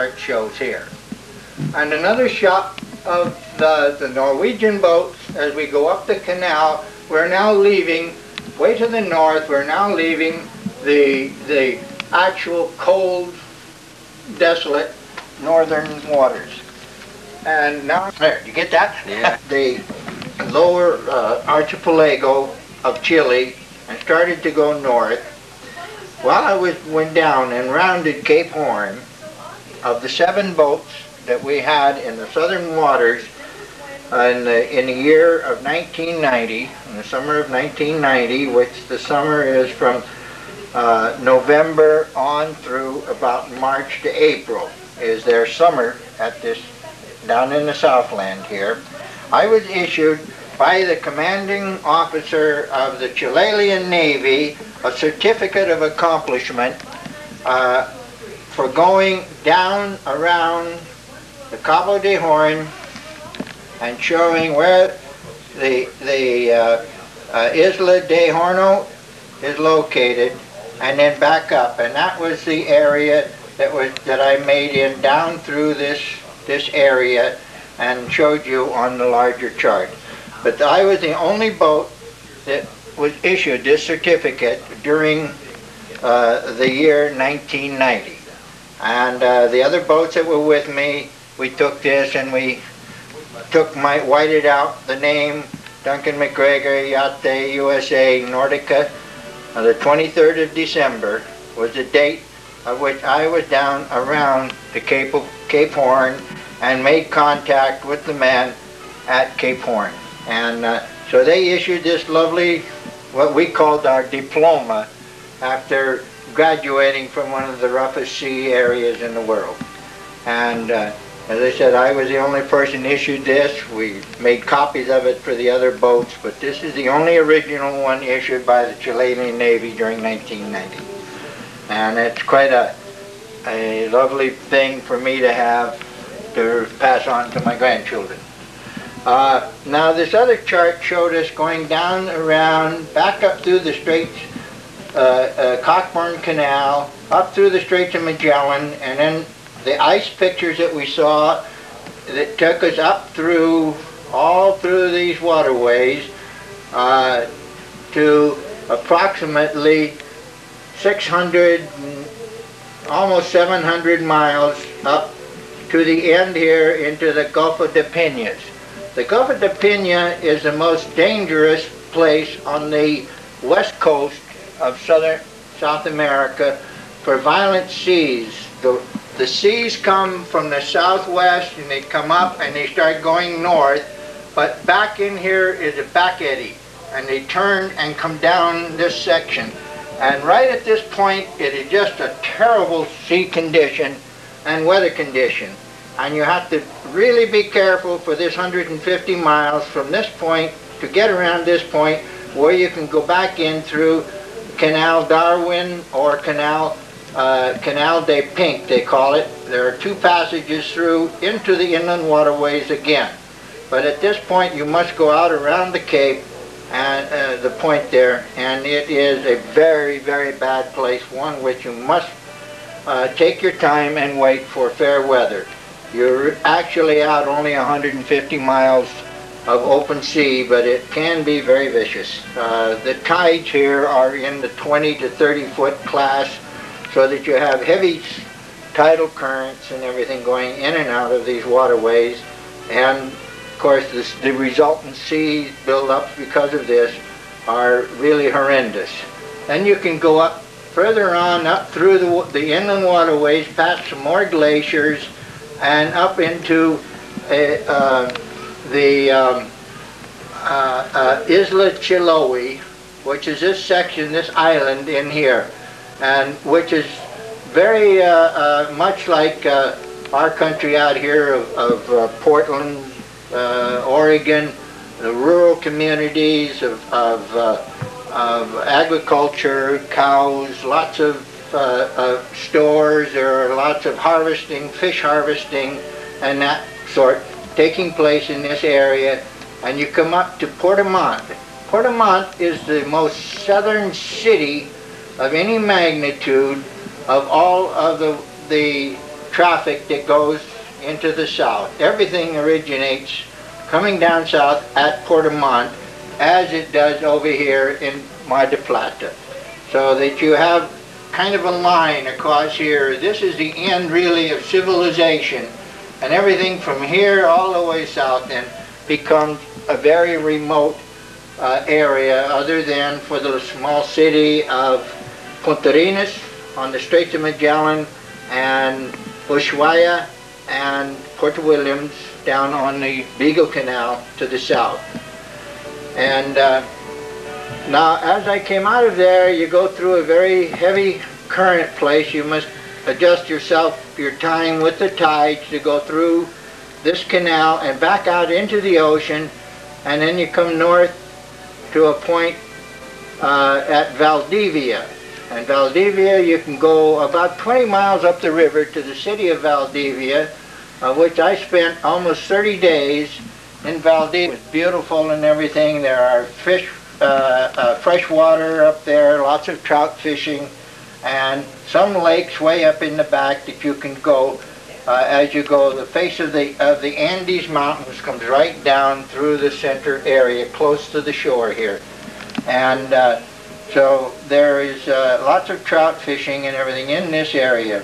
art shows here. And another shot of the Norwegian boats as we go up the canal. We're now leaving, way to the north, we're now leaving the actual cold, desolate northern waters. And now, there, you get that? Yeah. The lower archipelago of Chile and started to go north. While I went down and rounded Cape Horn, of the 7 boats that we had in the southern waters in the year of 1990, in the summer of 1990, which the summer is from November on through about March to April, is their summer at this, down in the Southland here. I was issued by the commanding officer of the Chilean Navy a certificate of accomplishment for going down around the Cabo de Horn and showing where the Isla de Horno is located, and then back up. And that was the area that I made in down through this area and showed you on the larger chart. But I was the only boat that was issued this certificate during the year 1990. And the other boats that were with me, we took this and we whited out the name Duncan McGregor, Yacht USA, Nordica. The 23rd of December was the date of which I was down around the Cape Horn and made contact with the men at Cape Horn. And so they issued this lovely, what we called our diploma, after graduating from one of the roughest sea areas in the world. And as I said, I was the only person issued this. We made copies of it for the other boats, but this is the only original one issued by the Chilean Navy during 1990. And it's quite a lovely thing for me to have to pass on to my grandchildren. Now this other chart showed us going down around, back up through the Straits, Cockburn Canal, up through the Straits of Magellan, and then the ice pictures that we saw that took us up through, all through these waterways to approximately 600, almost 700 miles up to the end here into the Gulf of the Piñas. The Gulf of the Piña is the most dangerous place on the west coast of South America for violent seas. The seas come from the southwest and they come up and they start going north, but back in here is a back eddy and they turn and come down this section. And right at this point it is just a terrible sea condition and weather condition. And you have to really be careful for this 150 miles from this point to get around this point where you can go back in through Canal Darwin or Canal de Pink, they call it. There are 2 passages through into the inland waterways again. But at this point you must go out around the Cape and the point there, and it is a very, very bad place, one which you must take your time and wait for fair weather. You're actually out only 150 miles of open sea, but it can be very vicious. The tides here are in the 20 to 30 foot class, so that you have heavy tidal currents and everything going in and out of these waterways. And of course the resultant sea build-ups because of this are really horrendous. Then you can go up further on, up through the inland waterways, past some more glaciers, and up into the Isla Chiloé, which is this section, this island in here, and which is very much like our country out here of Portland, Oregon, the rural communities of agriculture, cows, lots of stores. There are lots of harvesting, fish harvesting, and that sort taking place in this area. And you come up to Portimont. Portimont is the most southern city of any magnitude of all of the traffic that goes into the south. Everything originates coming down south at Portamont as it does over here in Mar del Plata. So that you have kind of a line across here. This is the end really of civilization, and everything from here all the way south then becomes a very remote area, other than for the small city of Punta Arenas on the Straits of Magellan, and Ushuaia and Port Williams down on the Beagle Canal to the south. And now as I came out of there, you go through a very heavy current place. You must adjust yourself, your time with the tides to go through this canal and back out into the ocean, and then you come north to a point at Valdivia. And Valdivia, you can go about 20 miles up the river to the city of Valdivia, which I spent almost 30 days in Valdivia. It's beautiful and everything. There are fish, fresh water up there, lots of trout fishing, and some lakes way up in the back that you can go as you go. The face of the Andes Mountains comes right down through the center area, close to the shore here. And so there is lots of trout fishing and everything in this area.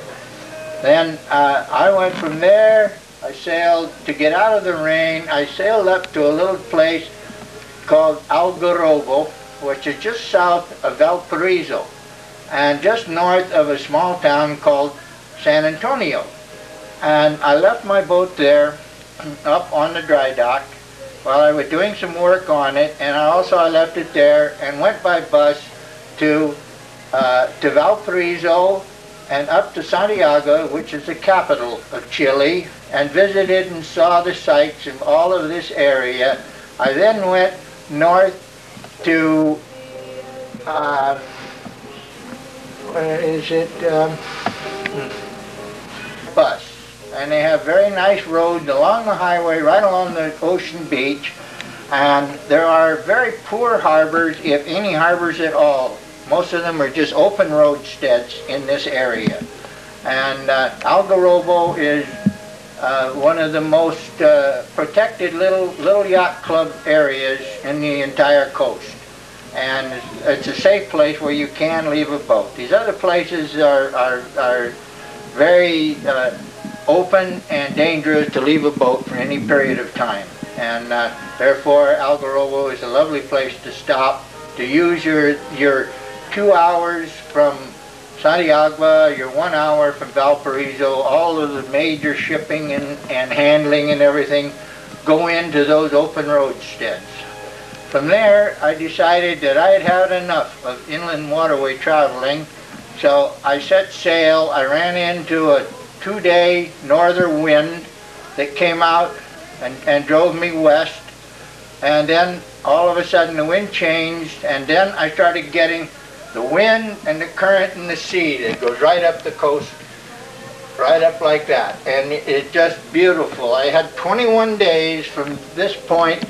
Then I went from there, I sailed, to get out of the rain, I sailed up to a little place called Algarrobo, which is just south of Valparaiso, and just north of a small town called San Antonio. And I left my boat there up on the dry dock while I was doing some work on it, and I left it there and went by bus to Valparaiso and up to Santiago, which is the capital of Chile, and visited and saw the sights of all of this area. I then went north to where is it? Bus. And they have very nice roads along the highway, right along the ocean beach, and there are very poor harbors, if any harbors at all. Most of them are just open roadsteads in this area. And Algarrobo is one of the most protected little yacht club areas in the entire coast. And it's a safe place where you can leave a boat. These other places are very open and dangerous to leave a boat for any period of time. And therefore Algarrobo is a lovely place to stop, to use your 2 hours from Santiago, your 1 hour from Valparaiso. All of the major shipping and handling and everything go into those open roadsteads. From there I decided that I had had enough of inland waterway traveling, so I set sail. I ran into a 2-day northern wind that came out and drove me west, and then all of a sudden the wind changed, and then I started getting the wind and the current and the sea that goes right up the coast, right up like that, and it's just beautiful. I had 21 days from this point